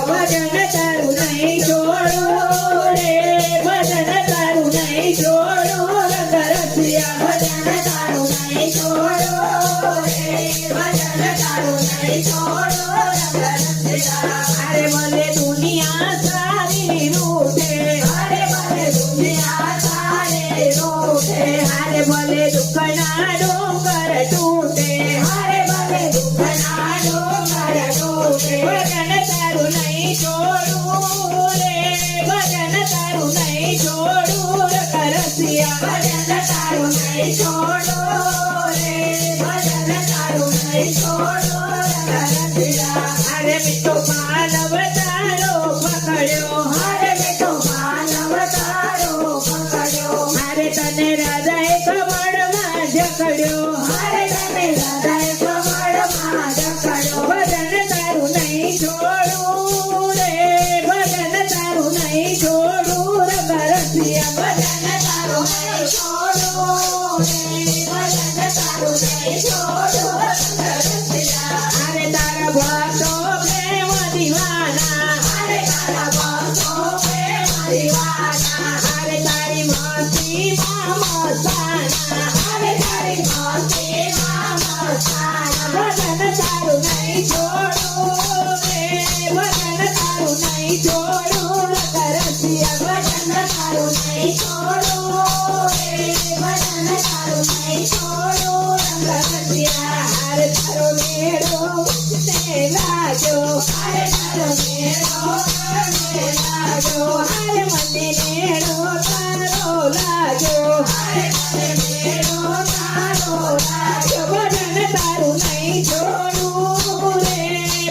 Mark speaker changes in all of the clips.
Speaker 1: ભજન તારું નહીં છોડું રે ભજન તારું નહીં છોડું રંગરસિયા ભજન તારું નહીં છોડું રે ભજન તારું નહીં છોડું રંગરસિયા અરે મને દુનિયા સારી રૂઠે અરે મને દુનિયા સારી રૂઠે અરે મને દુઃખના ડોંગર તૂટે અરે મને દુઃખના ડોંગર તૂટે ભજન તારું નહીં છોડું રે ભજન તારું નહીં છોડું રંગરસિયા ભજન તારું નહીં છોડું રે ભજન તારું નહીં છોડું રંગરસિયા અરે મીઠો માનવ તારો પકડ્યો અરે મીઠો માનવ તારો પકડ્યો અરે તને રાધાએ કમળમાં જકડ્યો અરે તને રાધાએ કમળમાં જકડ્યો ભજન તારું નહીં છોડું રે ભજન તારું નહીં છોડું રંગરસિયા ભજન તારું નહીં છોડું રે ભજન તારું નહીં છોડું રંગરસિયા અરે તારા ભક્તો પ્રેમ દીવાના અરે તારા ભક્તો પ્રેમ દીવાના અરે તારી મસ્તીમાં મસ્તાના અરે તારી મસ્તીમાં મસ્તાના ભજન તારું નહીં છોડું રે ભજન તારું નહીં છોડું રંગરસિયા ભજન તારું નહીં છોડું રે ભજન તારું નહીં છોડું રંગરસિયા અરે તારો મેળો ને લાગ્યો અરે તારો મેળો ને લાગ્યો અરે મને મેળો તારો લાગ્યો અરે મને મેળો તારો લાગ્યો ભજન તારું નહીં છોડું રે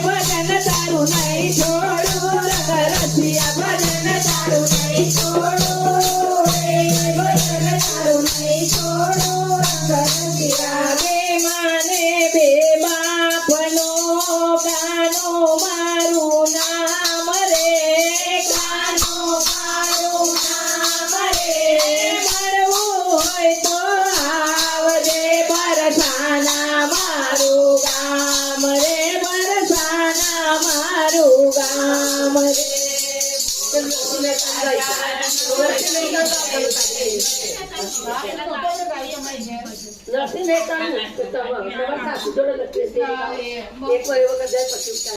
Speaker 1: ભજન તારું નહીં છોડું રંગરસિયા ભજન તારું નહીં છોડું રે ભજન તારું નહીં છોડું રંગરસિયા બે માને બે બાપનો ગાનો મારું નામ રે ગાનો મારું નામ રે મરવું હોય તો આવજે બરસાના મારું ગામ રે બરસાના મારું ગામ રે નરસિંહ મહેતા